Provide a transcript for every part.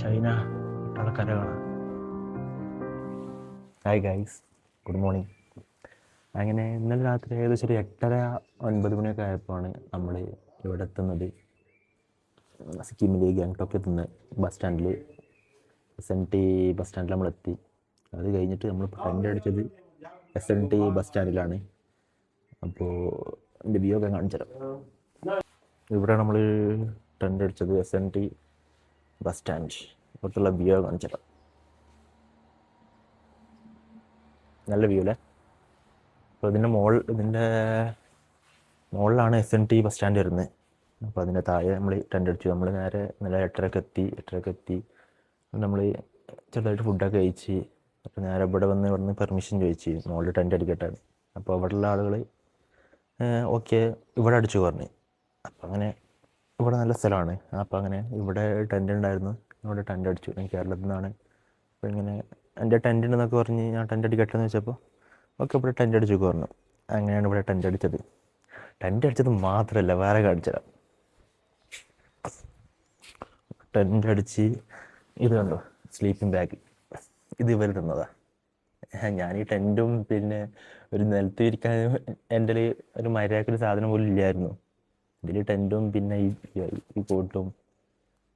China പട്ടണക്കര കാണാം. Hi guys, good morning. അങ്ങനെ ഇന്നലെ രാത്രി ഏകദേശം ഒരു 8:30-9 മണിയൊക്കെ ആയപ്പോഴാണ് നമ്മൾ ഇവിടെ എത്തുന്നത്. സിക്കിമിലെ ഗാങ്ടോക്കിൽ എത്തുന്ന ബസ് സ്റ്റാൻഡിൽ SNT ബസ് സ്റ്റാൻഡിൽ നമ്മളെത്തി. അത് കഴിഞ്ഞിട്ട് നമ്മൾ ടെൻ്റ് അടിച്ചത് SNT ബസ് സ്റ്റാൻഡിലാണ്. അപ്പോൾ എൻ്റെ വ്യൂ ഒക്കെ കാണിച്ചു തരാം. ഇവിടെ നമ്മൾ ടെൻ്റ് അടിച്ചത് SNT ബസ് സ്റ്റാൻഡ്. ഇവിടുത്തുള്ള വ്യൂ കാണിച്ചു തരാം. നല്ല വ്യൂ അല്ലേ? അപ്പോൾ ഇതിൻ്റെ മുകളിലാണ് SNT ബസ് സ്റ്റാൻഡ് വരുന്നത്. അപ്പോൾ അതിൻ്റെ താഴെ നമ്മൾ ടെൻ്റ് അടിച്ചു. നമ്മൾ നേരെ ഇന്നലെ 8:30 എത്തി. നമ്മൾ ചെറുതായിട്ട് ഫുഡൊക്കെ കഴിച്ച് അപ്പോൾ നേരെ ഇവിടുന്ന് പെർമിഷൻ ചോദിച്ച് മുകളിൽ ടെൻ്റ് അടിക്കട്ടെ. അപ്പോൾ അവിടെയുള്ള ആളുകൾ ഓക്കെ ഇവിടെ അടിച്ചു പറഞ്ഞു. അപ്പോൾ അങ്ങനെ ഇവിടെ നല്ല സ്ഥലമാണ്. അപ്പോൾ അങ്ങനെ ഇവിടെ ടെൻ്റ് ഉണ്ടായിരുന്നു, ഇവിടെ ടെൻ്റ് അടിച്ചു. ഞാൻ കേരളത്തിൽ നിന്നാണ്. അപ്പോൾ ഇങ്ങനെ എൻ്റെ ടെൻ്റ് ഉണ്ടെന്നൊക്കെ പറഞ്ഞ് ഞാൻ ടെൻ്റ് അടിക്കട്ടെ എന്ന് വെച്ചപ്പോൾ ഓക്കെ ഇവിടെ ടെൻ്റ് അടിച്ചു പറഞ്ഞു. അങ്ങനെയാണ് ഇവിടെ ടെൻ്റ് അടിച്ചത്. ടെൻ്റ് അടിച്ചത് മാത്രമല്ല, വേറെ കാണിച്ചുതരാം. ടെൻ്റ് അടിച്ച് ഇത് കണ്ടോ, സ്ലീപ്പിംഗ് ബാഗ് ഇത് ഇവർ തന്നതാ. ഞാൻ ഈ ടെൻറ്റും പിന്നെ ഒരു നിലത്ത് ഇരിക്കാൻ എൻ്റെ ഒരു മര്യാദക്കൊരു സാധനം പോലും ഇല്ലായിരുന്നു. ഇതിൽ ടെൻറ്റും പിന്നെ ഈ കോട്ടും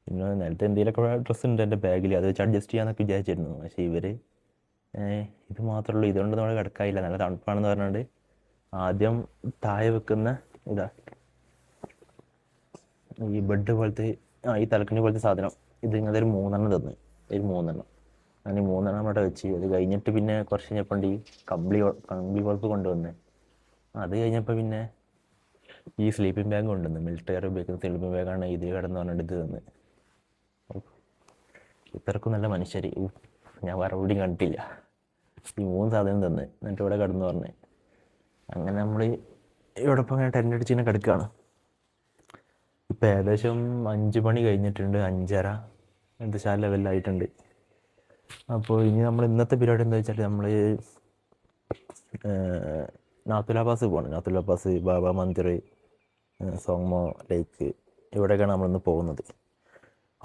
പിന്നെ നിലത്ത് എന്തെങ്കിലുമൊക്കെ ഡ്രസ്സ് ഉണ്ട് എൻ്റെ ബാഗിൽ, അത് വെച്ച് അഡ്ജസ്റ്റ് ചെയ്യാമെന്നൊക്കെ വിചാരിച്ചിരുന്നു. പക്ഷേ ഇവർ ഇത് മാത്രമേ ഉള്ളൂ, ഇതുകൊണ്ട് നമ്മൾ കിടക്കാനില്ല, നല്ല തണുപ്പാണെന്ന് പറഞ്ഞുകൊണ്ട് ആദ്യം താഴെ വെക്കുന്ന ഇതാ ഈ ബെഡ് പോലത്തെ ഈ തലക്കണി പോലത്തെ സാധനം, ഇത് ഇങ്ങനത്തെ ഒരു 3 തന്നു. ഒരു 3 അങ്ങനെ 3 അവിടെ വെച്ച്. അത് കഴിഞ്ഞിട്ട് പിന്നെ കുറച്ച് കഴിഞ്ഞപ്പോൾ ഈ കമ്പിളി പോലത്തെ കൊണ്ടുവന്ന്. അത് കഴിഞ്ഞപ്പോൾ പിന്നെ ഈ സ്ലീപ്പിംഗ് ബാഗ് കൊണ്ടുവന്ന്, മിലിറ്ററി ഉപയോഗിക്കുന്ന സ്ലീപ്പിംഗ് ബാഗാണ് ഇത് കിടന്ന് പറഞ്ഞിട്ട് ഇത് തന്ന്. ഇത്രക്കും നല്ല മനുഷ്യർ ഞാൻ വേറെ എവിടെയും കണ്ടിട്ടില്ല. ഈ 3 സാധനം തന്ന് എന്നിട്ട് ഇവിടെ കിടന്ന് പറഞ്ഞ്. അങ്ങനെ നമ്മൾ ഇവിടെ ഇപ്പം അങ്ങനെ ടെൻ്റ് അടിച്ച് ഇങ്ങനെ കിടക്കുകയാണ്. ഇപ്പം ഏകദേശം 5 മണി കഴിഞ്ഞിട്ടുണ്ട്, 5:30 എന്തൊക്കെ ലെവലിലായിട്ടുണ്ട്. അപ്പോൾ ഇനി നമ്മൾ ഇന്നത്തെ പരിപാടി എന്താ വെച്ചാൽ നമ്മൾ നാത്തുല പാസ് പോകണം. നാത്തുല പാസ്, ബാബ മന്ദിർ, സോങ്മോ ലേക്ക്, ഇവിടെയൊക്കെയാണ് നമ്മളിന്ന് പോകുന്നത്.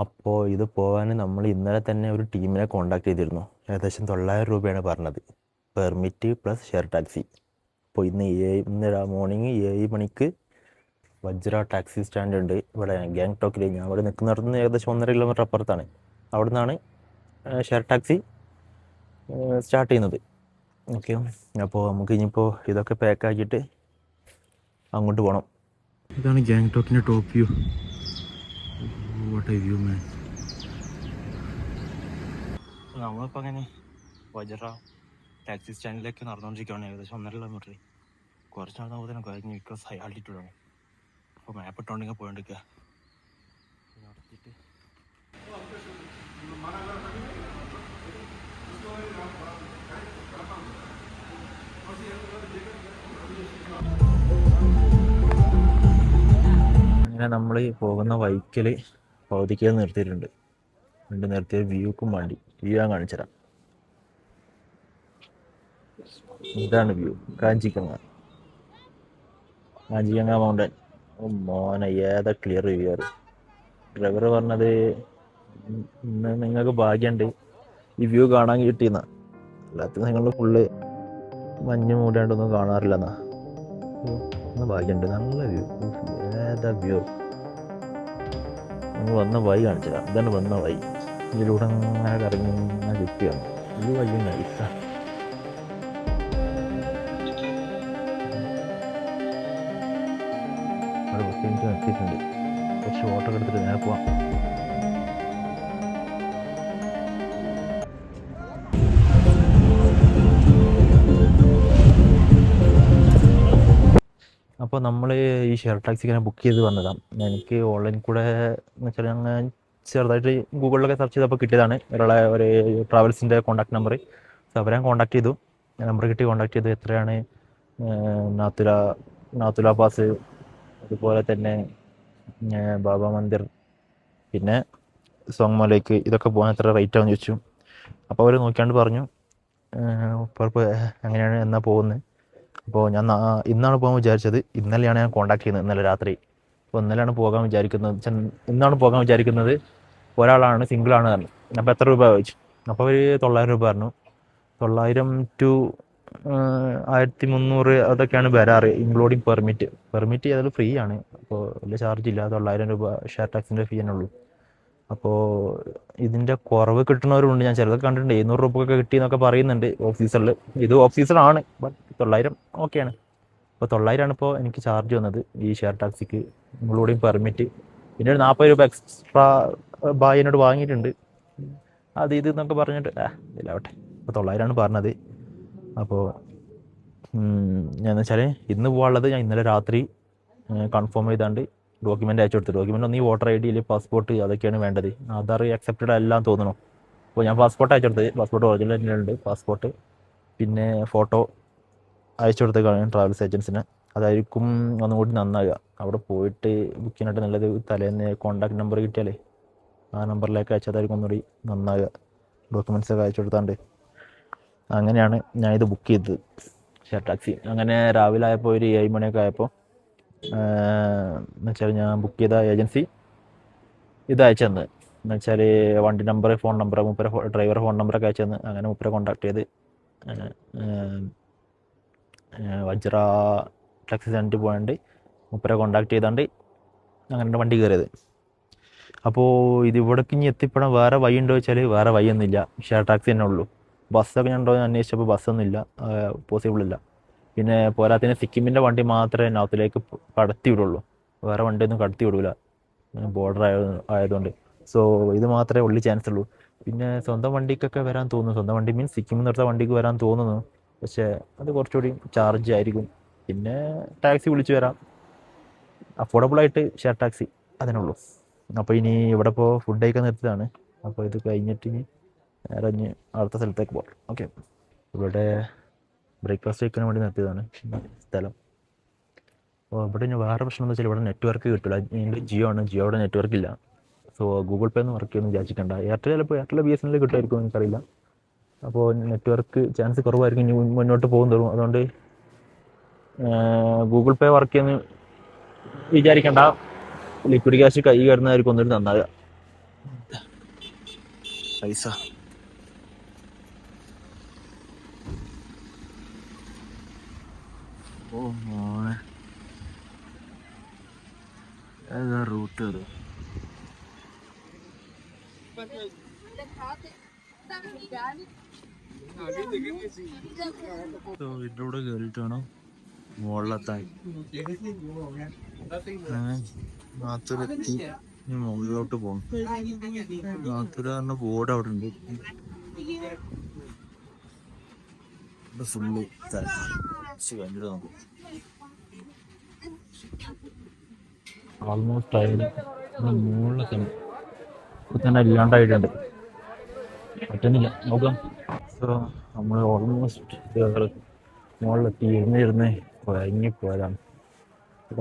അപ്പോൾ ഇത് പോകാൻ നമ്മൾ ഇന്നലെ തന്നെ ഒരു ടീമിനെ കോൺടാക്ട് ചെയ്തിരുന്നു. ഏകദേശം 900 രൂപയാണ് പറഞ്ഞത്, പെർമിറ്റ് പ്ലസ് ഷെയർ ടാക്സി. അപ്പോൾ ഇന്ന് മോർണിംഗ് 7 മണിക്ക് വജ്ര ടാക്സി സ്റ്റാൻഡ് ഉണ്ട് ഇവിടെ ഗാങ്ടോക്കിൽ. ഞാൻ ഇവിടെ നിൽക്കുന്നിടത്തുനിന്ന് ഏകദേശം 1.5 കിലോമീറ്റർ അപ്പുറത്താണ്. അവിടെ നിന്നാണ് ഷെയർ ടാക്സി സ്റ്റാർട്ട് ചെയ്യുന്നത്. ഓക്കെ, അപ്പോൾ നമുക്ക് ഇനിയിപ്പോൾ ഇതൊക്കെ പാക്കാക്കിയിട്ട് അങ്ങോട്ട് പോകണം. ഇതാണ് ഗാങ്ടോക്കിൻ്റെ top view. What a view man. നമ്മളിപ്പോൾ അങ്ങനെ വജ്ര ടാക്സി സ്റ്റാൻഡിലേക്ക് നടന്നുകൊണ്ടിരിക്കുകയാണ്. ഏകദേശം 1.5 കിലോമീറ്റർ. കുറച്ച് നടന്നപ്പോൾ തന്നെ കഴിഞ്ഞ് ബിക്കോസ് ഹൈ ആൾട്ടിറ്റ്യൂഡാണ്. അപ്പോൾ മാപ്പ് ഇട്ടുകൊണ്ടിങ്ങനെ പോയിക്കൊണ്ടിരിക്കുക. നടത്തിയിട്ട് അങ്ങനെ നമ്മൾ പോകുന്ന വൈക്കൽ പകുതിക്ക് നിർത്തിയിട്ടുണ്ട്. നിർത്തിയ വ്യൂക്കും വേണ്ടി വ്യൂ ഞാൻ കാണിച്ചു തരാം. ഇതാണ് വ്യൂ. കാഞ്ചിക്കങ്ങ മൗണ്ടൻ. മോനെ ഏതാ ക്ലിയർ വ്യൂ ആണ്. ഡ്രൈവർ പറഞ്ഞത് ഇന്ന് നിങ്ങൾക്ക് ഭാഗ്യമുണ്ട് ഈ വ്യൂ കാണാൻ കിട്ടിയെന്ന, അല്ലാത്ത നിങ്ങൾ ഫുള്ള് മഞ്ഞ് മൂടാണ്ടൊന്നും കാണാറില്ലെന്നാ. ഇന്ന് ഭാഗ്യമുണ്ട്, നല്ല വ്യൂ. ഏതാ വ്യൂ. നമ്മൾ വന്ന വഴി കാണിച്ചു തരാം. ഇതാണ് വന്ന വഴി. ഇതിലൂടെ അങ്ങനെ കറങ്ങി ഇങ്ങനെ കിട്ടിയാണ് ഈ വഴി നൈസാ. അവിടെ 10 മിനിറ്റ് നിർത്തിയിട്ടുണ്ട്. കുറച്ച് ഓട്ടോ എടുത്തിട്ട് നേരെ പോവാം. അപ്പോൾ നമ്മൾ ഈ ഷെയർ ടാക്സി ഇങ്ങനെ ബുക്ക് ചെയ്ത് വന്നതാണ്. എനിക്ക് ഓൺലൈൻ കൂടെ എന്ന് വെച്ചാൽ ഞാൻ ചെറുതായിട്ട് ഗൂഗിളിലൊക്കെ സെർച്ച് ചെയ്തപ്പോൾ കിട്ടിയതാണ്. ഒരു ട്രാവൽസിൻ്റെ കോൺടാക്ട് നമ്പർ. സോ അവരെ ഞാൻ കോൺടാക്ട് ചെയ്തു. നമ്പർ കിട്ടി, കോൺടാക്ട് ചെയ്തു. എത്രയാണ് നാത്തുല പാസ്, അതുപോലെ തന്നെ ബാബ മന്ദിർ, പിന്നെ സോങ്മോലേക്ക്, ഇതൊക്കെ പോകാൻ എത്ര റേറ്റ് ആണെന്ന് ചോദിച്ചു. അപ്പോൾ അവർ നോക്കിയാണ്ട് പറഞ്ഞു ഇപ്പോൾ എങ്ങനെയാണ് എന്നാ പോകുന്നത്. അപ്പോൾ ഞാൻ ഇന്നാണ് പോകാൻ വിചാരിച്ചത്. ഞാൻ കോൺടാക്ട് ചെയ്യുന്നത് ഇന്നലെ രാത്രി. അപ്പോൾ ഇന്നാണ് പോകാൻ വിചാരിക്കുന്നത്. ഒരാളാണ് സിംഗിളാണ് പറഞ്ഞു. അപ്പോൾ എത്ര രൂപ ചോദിച്ചു. അപ്പോൾ അവർ 900 രൂപ പറഞ്ഞു. 900 ടു 1300 അതൊക്കെയാണ് വരാറ്, ഇൻക്ലൂഡിങ് പെർമിറ്റ് ചെയ്താൽ ഫ്രീ ആണ്. അപ്പോൾ വലിയ ചാർജ് ഇല്ല. 900 രൂപ ഷെയർ ടാക്സിൻ്റെ ഫീ തന്നെ ഉള്ളൂ. അപ്പോൾ ഇതിൻ്റെ കുറവ് കിട്ടുന്നവരുണ്ട്. ഞാൻ ചിലതൊക്കെ കണ്ടിട്ടുണ്ട് 700 രൂപ ഒക്കെ കിട്ടി എന്നൊക്കെ പറയുന്നുണ്ട് ഓഫ് സീസണിൽ. ഇത് ഓഫ് സീസണാണ്, ബട്ട് 900 ഓക്കെയാണ്. അപ്പോൾ 900 ആണ് ഇപ്പോൾ എനിക്ക് ചാർജ് വന്നത് ഈ ഷെയർ ടാക്സിക്ക്, ഇൻക്ലൂഡിങ് പെർമിറ്റ്. പിന്നെ ഒരു 40 രൂപ എക്സ്ട്രാ ബായിനോട് വാങ്ങിയിട്ടുണ്ട്. അത് ഇത് എന്നൊക്കെ പറഞ്ഞിട്ട് ഇതിലാവട്ടെ. അപ്പോൾ 900 ആണ് പറഞ്ഞത്. അപ്പോൾ ഞാൻ വെച്ചാൽ ഇന്ന് പോകാനുള്ളത് ഞാൻ ഇന്നലെ രാത്രി കൺഫേം ചെയ്താണ്ട് ഡോക്യുമെൻ്റ് അയച്ചു കൊടുത്തു. ഡോക്യുമെൻ്റ് ഒന്ന് ഈ വോട്ടർ ഐ ഡി അല്ലെങ്കിൽ പാസ്പോർട്ട് അതൊക്കെയാണ് വേണ്ടത്. ആധാർ അക്സെപ്റ്റഡ് എല്ലാം തോന്നണം. അപ്പോൾ ഞാൻ പാസ്പോർട്ട് അയച്ചു കൊടുത്തത്. പാസ്പോർട്ട് ഒറിജിനലുണ്ട് പാസ്പോർട്ട്. പിന്നെ ഫോട്ടോ അയച്ചു കൊടുത്തേക്കാണ് ട്രാവൽസ് ഏജൻസിന്. അതായിരിക്കും ഒന്നും കൂടി നന്നാകുക. അവിടെ പോയിട്ട് ബുക്ക് ചെയ്യാനായിട്ട് നല്ലത് തലേന്ന് കോൺടാക്ട് നമ്പർ കിട്ടിയാലേ ആ നമ്പറിലേക്ക് അയച്ചതായിരിക്കും ഒന്നുകൂടി നന്നാകുക. ഡോക്യുമെൻറ്റ്സൊക്കെ അയച്ചു കൊടുത്താണ്ട് അങ്ങനെയാണ് ഞാൻ ഇത് ബുക്ക് ചെയ്തത് ഷെയർ ടാക്സി. അങ്ങനെ രാവിലെ ആയപ്പോൾ ഒരു 7 മണിയൊക്കെ ആയപ്പോൾ എന്നുവെച്ചാൽ ഞാൻ ബുക്ക് ചെയ്ത ഏജൻസി ഇത് അയച്ചു തന്നത്. എന്നുവെച്ചാൽ വണ്ടി number, phone number, driver phone നമ്പറൊക്കെ അയച്ചു തന്ന്. അങ്ങനെ മൂപ്പരെ കോൺടാക്ട് ചെയ്ത് വജ്ര ടാക്സി സെൻറ്ററിൽ പോയാണ്ട് മൂപ്പരെ കോൺടാക്ട് ചെയ്താണ്ട് അങ്ങനെ വണ്ടി കയറിയത്. അപ്പോൾ ഇത് ഇവിടേക്ക് ഇനി എത്തിപ്പെടാൻ വേറെ വഴി ഉണ്ടോ ചോദിച്ചാൽ വേറെ വഴിയൊന്നുമില്ല. ഷെയർ ടാക്സി തന്നെ ഉള്ളൂ. ബസ്സൊക്കെ ഞാൻ ഉണ്ടോ എന്ന് അന്വേഷിച്ചപ്പോൾ ബസ്സൊന്നുമില്ല, പോസിബിളില്ല. പിന്നെ പോരാത്തിന് സിക്കിമിൻ്റെ വണ്ടി മാത്രമേ നോർത്തിലേക്ക് കടത്തി വിടുള്ളൂ. വേറെ വണ്ടിയൊന്നും കടത്തി വിടൂല, ബോർഡർ ആയതുകൊണ്ട്. സോ ഇത് മാത്രമേ ഉള്ളി ചാൻസ് ഉള്ളൂ. പിന്നെ സ്വന്തം വണ്ടിക്കൊക്കെ വരാൻ തോന്നുന്നു. സ്വന്തം വണ്ടി മീൻസ് സിക്കിമിൽ നിർത്ത വണ്ടിക്ക് വരാൻ തോന്നുന്നു. പക്ഷേ അത് കുറച്ചുകൂടി ചാർജ് ആയിരിക്കും. പിന്നെ ടാക്സി വിളിച്ച് വരാം. അഫോർഡബിളായിട്ട് ഷെയർ ടാക്സി അതിനുള്ളൂ. അപ്പോൾ ഇനി ഇവിടെ ഇപ്പോൾ ഫുഡ് കഴിക്കാൻ നിർത്തിയതാണ്. അപ്പോൾ ഇത് കഴിഞ്ഞിട്ട് ഇനി നേരെ ഇനി അടുത്ത സ്ഥലത്തേക്ക് പോകാം. ഓക്കെ, ഇവിടെ ബ്രേക്ക്ഫാസ്റ്റ് കഴിക്കാൻ വേണ്ടി നിർത്തിയതാണ് സ്ഥലം. അപ്പോൾ ഇവിടെ ഇനി വേറെ പ്രശ്നം എന്താ വെച്ചാൽ ഇവിടെ നെറ്റ്വർക്ക് കിട്ടില്ല. എൻ്റെ ജിയോ ആണ്, ജിയോയുടെ നെറ്റ്വർക്ക് ഇല്ല. സോ ഗൂഗിൾ പേ ഒന്നും വർക്ക് ചെയ്യുമെന്ന് വിചാരിച്ചിട്ടുണ്ട്. എയർടെൽ BSNL കിട്ടുമായിരിക്കും, എനിക്കറിയില്ല. അപ്പോൾ നെറ്റ്വർക്ക് ചാൻസ് കുറവായിരിക്കും ഇനി മുന്നോട്ട് പോകുന്നതും. അതുകൊണ്ട് ഗൂഗിൾ പേ വർക്ക് ചെയ്യുന്ന വിചാരിക്കണ്ട. ലിക്വിഡ് ക്യാഷ് കൈ കയറുന്നതായിരിക്കും ഒന്നിട്ട് നന്നാകുക. പൈസ ഏതാ റൂട്ട്? ഇതിലൂടെ കയറിയിട്ടാണോ മുകളിലെത്താൻ? നാത്തൂരെത്തി മുകളിലോട്ട് പോകും. നാത്തൂര് പറഞ്ഞ ബോർഡ് അവിടെ ഉണ്ട്. ഫുള്ള് കണ്ടിട്ട് നോക്കും. ഓൾമോസ്റ്റ് ആയത് മുകളിലെ സ്ഥലം തന്നെ ഇല്ലാണ്ടായിട്ടുണ്ട്, പറ്റുന്നില്ല. നോക്കാം. സോ നമ്മൾ ഓൾമോസ്റ്റ് മുകളിലെത്തി. ഇരുന്ന് കുഴങ്ങിപ്പോയതാണ്.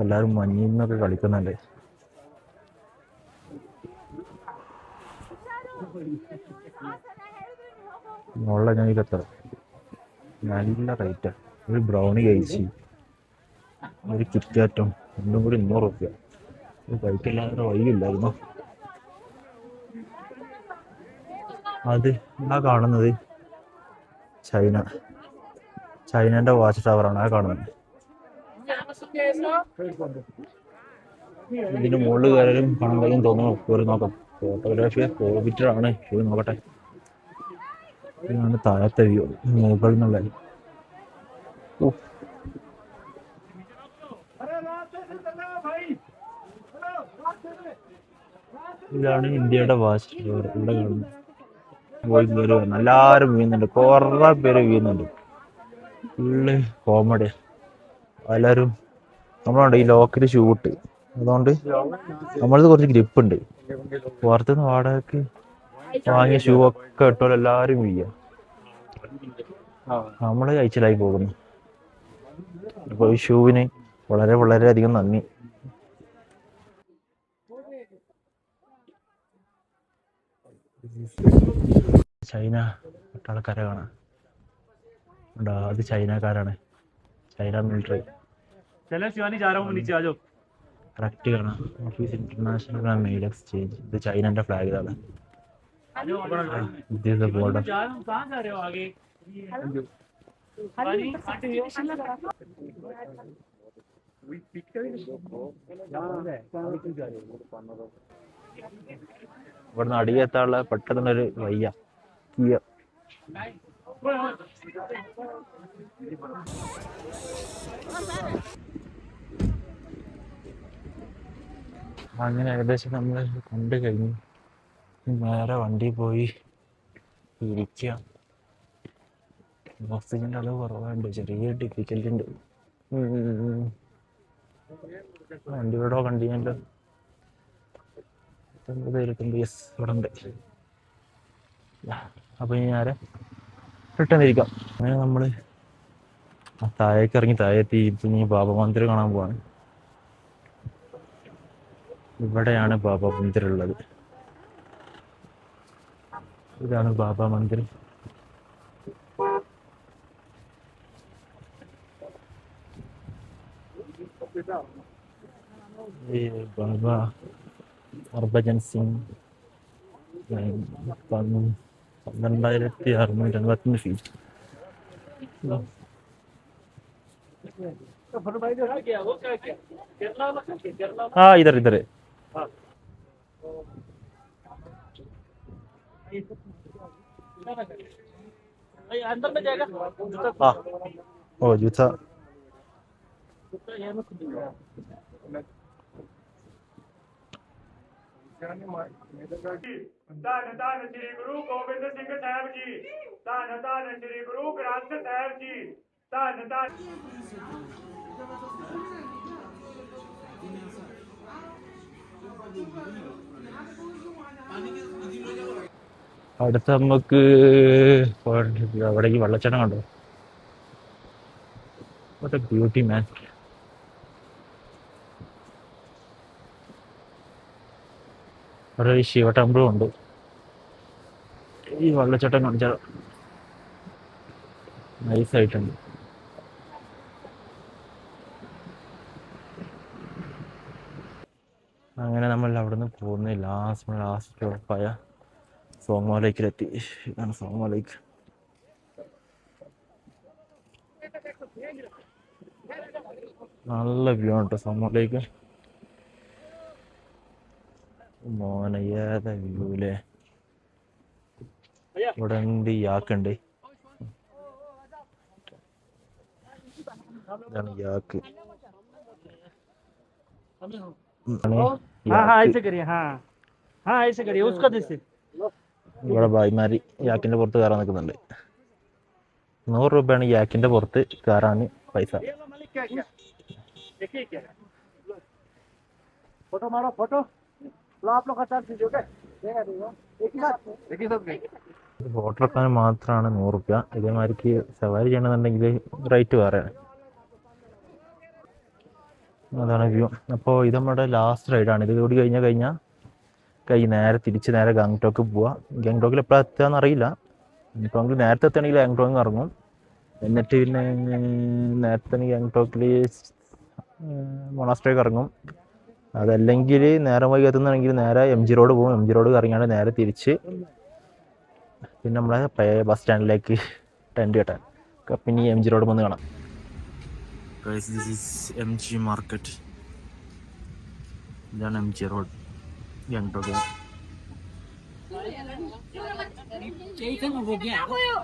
എല്ലാവരും മഞ്ഞിൽ നിന്നൊക്കെ കളിക്കുന്നുണ്ട്. മുകളിലെ ഞാൻ എത്ര നല്ല റേറ്റാണ്. ഒരു ബ്രൗണി കഴിച്ച് ഒരു കിറ്റ്കാറ്റും രണ്ടും കൂടി 200 രൂപ. കഴിക്കില്ലാതെ വഴിയില്ലായിരുന്നു. അത് ആ കാണുന്നത് ചൈനൻ്റെ വാച്ച് ടവറാണ് ആ കാണുന്നത്. ഇതിന് മുകളിൽ കയറലും പണം കയ്യും തോന്നുന്നു. കയറി നോക്കാം. ഫോട്ടോഗ്രാഫി കോവിറ്ററാണ്. പോയി നോക്കട്ടെ. ഇതാണ് താഴത്തെ വ്യൂ, മുകളിൽ നിന്നുള്ള. ഇതാണ് ഇന്ത്യയുടെ വാച്ച് ടവർ. ഇവിടെ കാണുന്നത് പോയി കയറി വരണം. എല്ലാവരും വീഴുന്നുണ്ട്, കുറേ പേര് വീഴുന്നുണ്ട്. Full comedy. എല്ലാവരും നമ്മളുണ്ട് ഈ ലോക്കൽ ഷൂട്ട്, അതുകൊണ്ട് നമ്മളത് കുറച്ച് ഗ്രിപ്പ് ഉണ്ട്. പുറത്തുനിന്ന് വാടകയ്ക്ക് വാങ്ങിയ ഷൂ ഒക്കെ ഇട്ടോളം എല്ലാവരും വീഴുക. നമ്മൾ കഴിച്ചിലായി പോകുന്നു. അപ്പോൾ ഈ ഷൂവിന് വളരെയധികം നന്ദി. ചൈന പട്ടാളക്കാരെ കാണാം. അത് ചൈനക്കാരാണ്, ചൈന മിലിറ്ററി. കറക്റ്റ് കാണാം. Office international mail exchange. ഇത് ചൈനന്റെ ഫ്ലാഗ് ഇതാണ്. This is the border. ഇവിടുന്ന് അടിയെത്താനുള്ള പെട്ടെന്നൊരു വയ്യ കിയ. അങ്ങനെ ഏകദേശം നമ്മൾ കണ്ടു കഴിഞ്ഞു. നേരെ വണ്ടി പോയി ഇരിക്കുക. ഓക്സിജൻ്റെ അളവ് കുറവാണ്ട്, ചെറിയ ഡിഫിക്കൽറ്റി ഉണ്ട്. വണ്ടിയോടോ കണ്ടിയല്ലോ. യെസ് ഇവിടെ ഉണ്ട്. അപ്പോൾ ഇനി നേരെ റിട്ടേൺ ഇരിക്കാം. അങ്ങനെ നമ്മൾ താഴേക്ക് ഇറങ്ങി താഴെത്തി. ഇപ്പം ഈ ബാബ മന്ദിർ കാണാൻ പോവാണ്. ഇവിടെയാണ് ബാബ മന്ദിർ ഉള്ളത്. ഇതാണ് ബാബ മന്ദിർ. ബാബ ഹർഭജൻ സിംഗ് 12,685 ഫീറ്റ്. इधर इधर है. अंदर में जाएगा. हाँ ओ जूता. धन धन श्री गुरु गोबिंद सिंह साहब जी. धन धन श्री गुरु ग्रंथ साहब जी. धन धन. അടുത്ത നമുക്ക് അവിടെ ഈ വെള്ളച്ചാട്ടം കണ്ടോ? വാട്ട് എ ബ്യൂട്ടി മാൻ. അവിടെ ഒരു ശിവ ടെമ്പിളും ഉണ്ട്. ഈ വെള്ളച്ചാട്ടം കാണിച്ചാൽ നൈസായിട്ടുണ്ട്. അങ്ങനെ നമ്മൾ അവിടെ നിന്ന് പോകുന്ന ലാസ്റ്റ് സ്റ്റോപ്പായ സോമോ ലേക്കിലെത്തി. ഇതാണ് സോമോ ലേക്ക്. നല്ല വ്യൂ ആണ് കേട്ടോ സോമോ ലേക്ക്. മോനെ ഏതാ വ്യൂല്ലേ. ഇവിടെ ഉണ്ട് യാക്കുണ്ട്. ഇതാണ് യാക്ക്. ഇവിടെ ഭായിമാര് യാക്കിന്റെ പുറത്ത് കയറാൻ നിൽക്കുന്നുണ്ട്. 100 രൂപയാണ് യാക്കിന്റെ പുറത്ത് കയറാൻ പൈസ. ഫോട്ടോ എടുക്കാൻ മാത്രമാണ് 100 രൂപ. ഇതേമാതിരിക്ക് സവാരി ചെയ്യണമെന്നുണ്ടെങ്കിൽ റേറ്റ് വേറെയാണ്. അതാണ് വ്യൂ. അപ്പോൾ ഇത് നമ്മുടെ ലാസ്റ്റ് റൈഡാണ്. ഇത് കൂടി കഴിഞ്ഞാൽ നേരെ തിരിച്ച് നേരെ ഗാങ്ടോക്ക് പോവാം. ഗാങ്ടോക്കിൽ എപ്പോഴാണ് എത്തുകയെന്ന് അറിയില്ല. ഇപ്പോൾ നമുക്ക് നേരത്തെ എത്തണമെങ്കിൽ ഗാങ്ടോക്കിൽ ഇറങ്ങും. എന്നിട്ട് പിന്നെ നേരത്തെ ഗാങ്ടോക്കിൽ മൊണാസ്ട്രിക്ക് ഇറങ്ങും. അതല്ലെങ്കിൽ നേരം വൈകി എത്തുന്നതാണെങ്കിൽ നേരെ MG റോഡ് പോകും. MG റോഡ് ഇറങ്ങിയാണ് നേരെ തിരിച്ച് പിന്നെ നമ്മളെ ബസ് സ്റ്റാൻഡിലേക്ക് ടെൻറ്റ് കെട്ടാൻ. പിന്നെ MG റോഡ് വന്ന് കാണാം. Guys, this is MG Market. ഇതാണ് MG റോഡ് ഗാങ്ടോക്ക്.